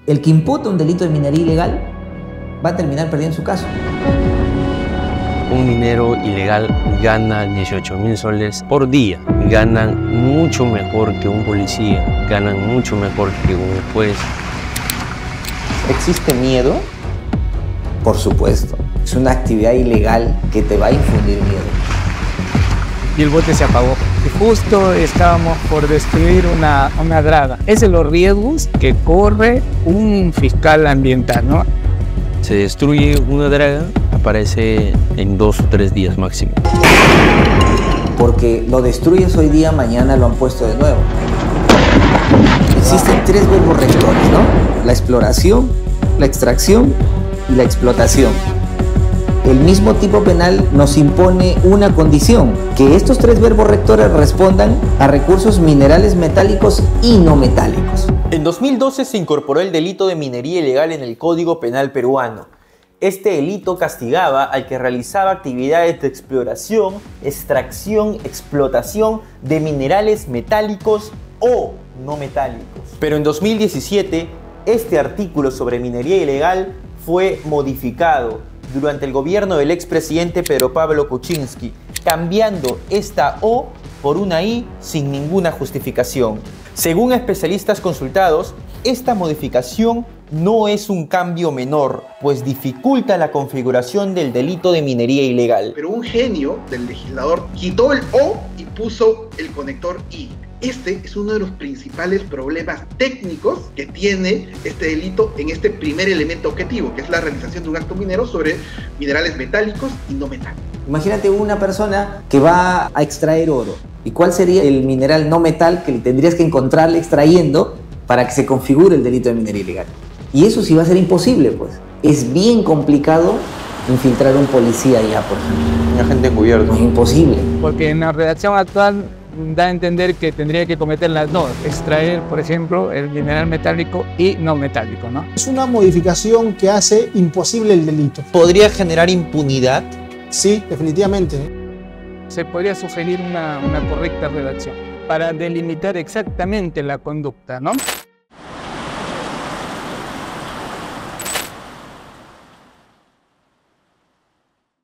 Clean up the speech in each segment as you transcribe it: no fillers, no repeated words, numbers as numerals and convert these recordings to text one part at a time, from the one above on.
El que imputa un delito de minería ilegal va a terminar perdiendo su caso. Un minero ilegal gana 18.000 soles por día. Ganan mucho mejor que un policía, ganan mucho mejor que un juez. ¿Existe miedo? Por supuesto, es una actividad ilegal que te va a infundir miedo. Y el bote se apagó. Y justo estábamos por destruir una draga. Es de los riesgos que corre un fiscal ambiental, ¿no? Se destruye una draga, aparece en 2 o 3 días máximo. Porque lo destruyes hoy día, mañana lo han puesto de nuevo. Existen 3 verbos rectores, ¿no? La exploración, la extracción y la explotación. El mismo tipo penal nos impone una condición, que estos 3 verbos rectores respondan a recursos minerales metálicos y no metálicos. En 2012 se incorporó el delito de minería ilegal en el Código Penal peruano. Este delito castigaba al que realizaba actividades de exploración, extracción, explotación de minerales metálicos o no metálicos. Pero en 2017, este artículo sobre minería ilegal fue modificado durante el gobierno del expresidente Pedro Pablo Kuczynski, cambiando esta O por una I sin ninguna justificación. Según especialistas consultados, esta modificación no es un cambio menor, pues dificulta la configuración del delito de minería ilegal. Pero un genio del legislador quitó el O y puso el conector I. Este es uno de los principales problemas técnicos que tiene este delito en este primer elemento objetivo, que es la realización de un acto minero sobre minerales metálicos y no metálicos. Imagínate una persona que va a extraer oro. ¿Y cuál sería el mineral no metal que tendrías que encontrarle extrayendo para que se configure el delito de minería ilegal? Y eso sí va a ser imposible, pues. Es bien complicado infiltrar a un policía ya, por ejemplo. Un agente encubierto. Es imposible. Porque en la redacción actual da a entender que tendría que cometer las dos, extraer, por ejemplo, el mineral metálico y no metálico, ¿no? Es una modificación que hace imposible el delito. ¿Podría generar impunidad? Sí, definitivamente. Se podría sugerir una correcta redacción para delimitar exactamente la conducta, ¿no?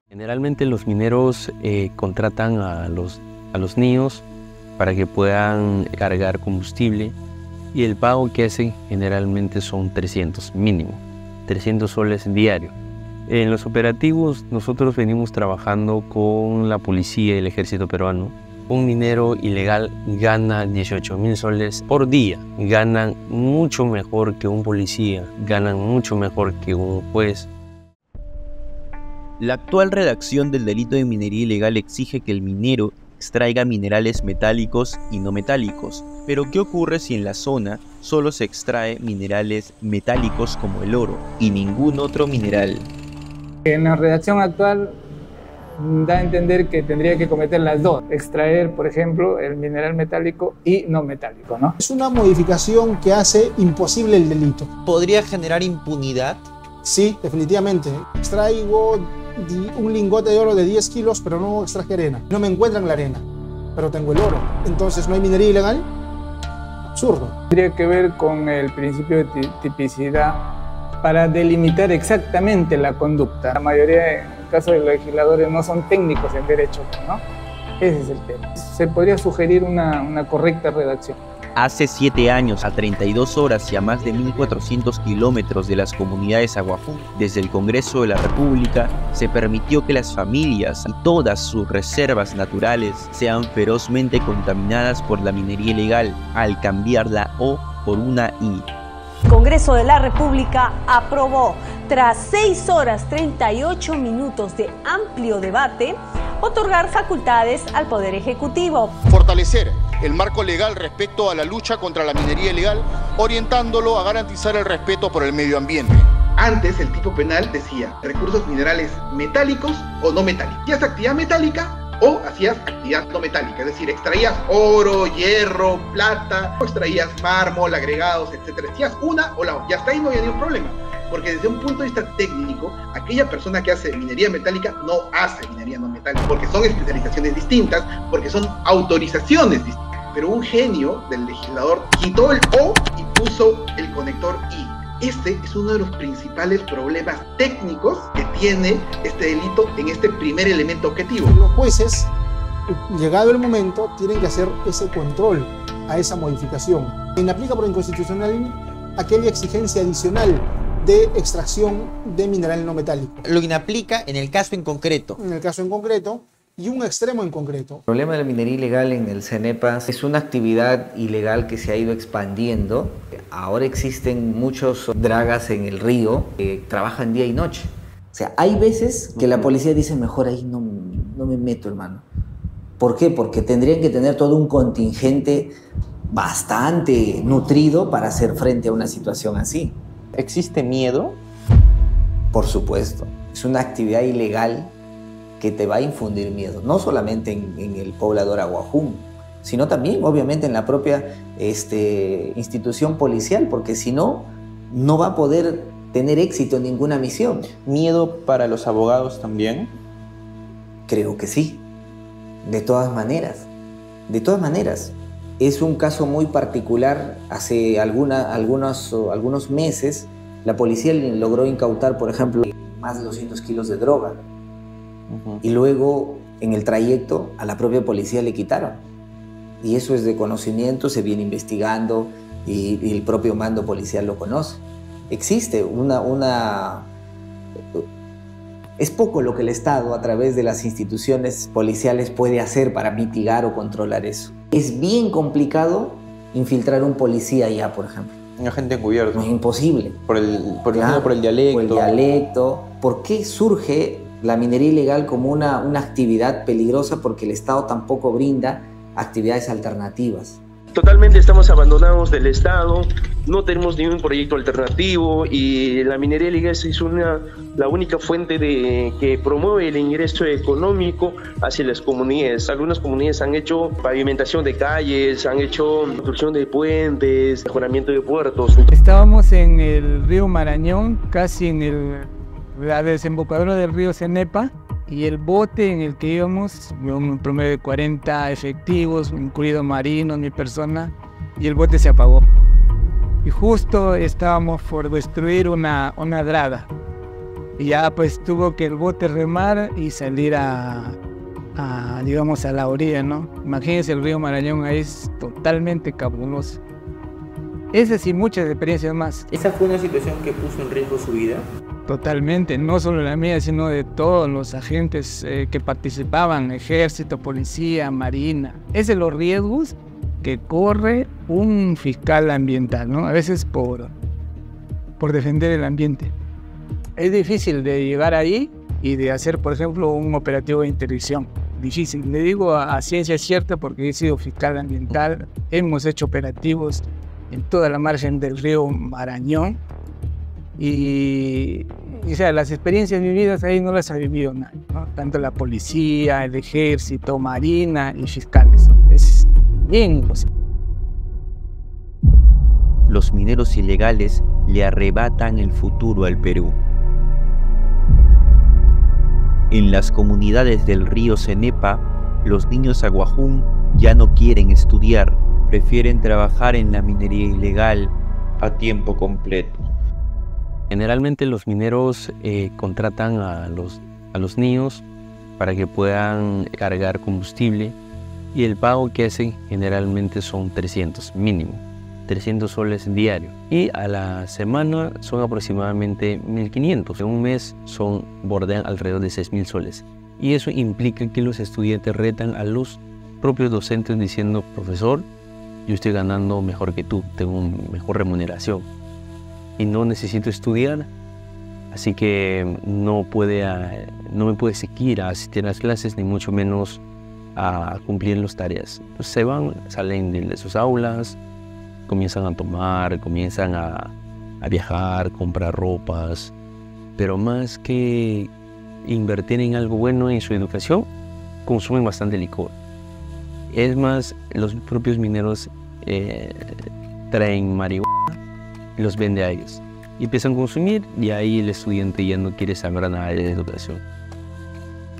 Generalmente los mineros contratan a los niños para que puedan cargar combustible y el pago que hacen generalmente son 300 mínimo, 300 soles diario. En los operativos nosotros venimos trabajando con la policía y el ejército peruano. Un minero ilegal gana 18.000 soles por día, ganan mucho mejor que un policía, ganan mucho mejor que un juez. La actual redacción del delito de minería ilegal exige que el minero extraiga minerales metálicos y no metálicos. Pero ¿qué ocurre si en la zona solo se extrae minerales metálicos como el oro y ningún otro mineral? En la redacción actual da a entender que tendría que cometer las dos, extraer, por ejemplo, el mineral metálico y no metálico, ¿no? Es una modificación que hace imposible el delito. ¿Podría generar impunidad? Sí, definitivamente. Extraigo un lingote de oro de 10 kilos, pero no extraje arena. No me encuentran la arena, pero tengo el oro. Entonces, ¿no hay minería ilegal? Absurdo. Tendría que ver con el principio de tipicidad para delimitar exactamente la conducta. La mayoría, en el caso de los legisladores, no son técnicos en derecho, ¿no? Ese es el tema. Se podría sugerir una correcta redacción. Hace 7 años, a 32 horas y a más de 1.400 kilómetros de las comunidades Aguafún, desde el Congreso de la República, se permitió que las familias y todas sus reservas naturales sean ferozmente contaminadas por la minería ilegal al cambiar la O por una I. El Congreso de la República aprobó, tras 6 horas 38 minutos de amplio debate, otorgar facultades al Poder Ejecutivo. Fortalecer el marco legal respecto a la lucha contra la minería ilegal, orientándolo a garantizar el respeto por el medio ambiente. Antes el tipo penal decía recursos minerales metálicos o no metálicos. Hacías actividad metálica o hacías actividad no metálica, es decir, extraías oro, hierro, plata, o extraías mármol, agregados, etc. Hacías una o la otra, y hasta ahí no había ningún problema. Porque desde un punto de vista técnico, aquella persona que hace minería metálica no hace minería no metálica, porque son especializaciones distintas, porque son autorizaciones distintas. Pero un genio del legislador quitó el O y puso el conector I. Este es uno de los principales problemas técnicos que tiene este delito en este primer elemento objetivo. Los jueces, llegado el momento, tienen que hacer ese control a esa modificación. Inaplica por inconstitucional aquella exigencia adicional de extracción de mineral no metálico. Lo inaplica en el caso en concreto. En el caso en concreto y un extremo en concreto. El problema de la minería ilegal en el CENEPA es una actividad ilegal que se ha ido expandiendo. Ahora existen muchos dragas en el río que trabajan día y noche. O sea, hay veces que la policía dice, mejor ahí no me meto, hermano. ¿Por qué? Porque tendrían que tener todo un contingente bastante nutrido para hacer frente a una situación así. ¿Existe miedo? Por supuesto. Es una actividad ilegal que te va a infundir miedo, no solamente en el poblador Aguajún, sino también, obviamente, en la propia institución policial, porque si no, no va a poder tener éxito en ninguna misión. ¿Miedo para los abogados también? Creo que sí, de todas maneras. De todas maneras, es un caso muy particular. Hace algunos meses, la policía logró incautar, por ejemplo, más de 200 kilos de droga. Y luego, en el trayecto, a la propia policía le quitaron. Y eso es de conocimiento, se viene investigando y el propio mando policial lo conoce. Existe Es poco lo que el Estado, a través de las instituciones policiales, puede hacer para mitigar o controlar eso. Es bien complicado infiltrar un policía allá, por ejemplo. Un agente encubierto. Es imposible. Por el dialecto. Por el dialecto. ¿Por qué surge la minería ilegal como una actividad peligrosa? Porque el Estado tampoco brinda actividades alternativas. Totalmente estamos abandonados del Estado, no tenemos ningún proyecto alternativo y la minería ilegal es la única fuente que promueve el ingreso económico hacia las comunidades. Algunas comunidades han hecho pavimentación de calles, han hecho construcción de puentes, mejoramiento de puertos. Estábamos en el río Marañón, casi en la desembocadura del río Cenepa, y el bote en el que íbamos, un promedio de 40 efectivos, incluido marinos, mi persona, y el bote se apagó. Y justo estábamos por destruir una draga. Y ya pues tuvo que el bote remar y salir digamos, a la orilla, ¿no? Imagínense, el río Marañón ahí es totalmente cabuloso. Esas y muchas experiencias más. ¿Esa fue una situación que puso en riesgo su vida? Totalmente, no solo la mía, sino de todos los agentes que participaban, ejército, policía, marina. Es de los riesgos que corre un fiscal ambiental, ¿no? A veces por defender el ambiente. Es difícil de llegar ahí y de hacer, por ejemplo, un operativo de interdicción. Difícil, le digo a ciencia cierta porque he sido fiscal ambiental, hemos hecho operativos en toda la margen del río Marañón. Y o sea, las experiencias vividas ahí no las ha vivido nadie, ¿no? Tanto la policía, el ejército, marina y fiscales. Es bien imposible. Los mineros ilegales le arrebatan el futuro al Perú. En las comunidades del río Cenepa, los niños aguajún ya no quieren estudiar, prefieren trabajar en la minería ilegal a tiempo completo. Generalmente los mineros contratan a los niños para que puedan cargar combustible y el pago que hacen generalmente son 300 mínimo, 300 soles diario y a la semana son aproximadamente 1.500. En un mes bordean alrededor de 6.000 soles y eso implica que los estudiantes retan a los propios docentes diciendo: profesor, yo estoy ganando mejor que tú, tengo una mejor remuneración y no necesito estudiar, así que no me puede seguir a asistir a las clases, ni mucho menos a cumplir las tareas. Entonces se van, salen de sus aulas, comienzan a tomar, comienzan a viajar, comprar ropas, pero más que invertir en algo bueno en su educación, consumen bastante licor. Es más, los propios mineros traen marihuana y los vende a ellos. Y empiezan a consumir y ahí el estudiante ya no quiere saber nada de educación.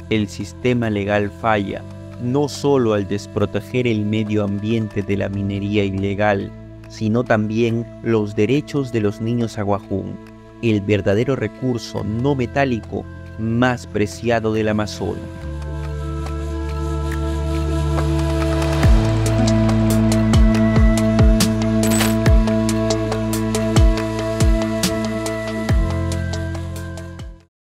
El sistema legal falla, no solo al desproteger el medio ambiente de la minería ilegal, sino también los derechos de los niños aguajún, el verdadero recurso no metálico más preciado del Amazonas.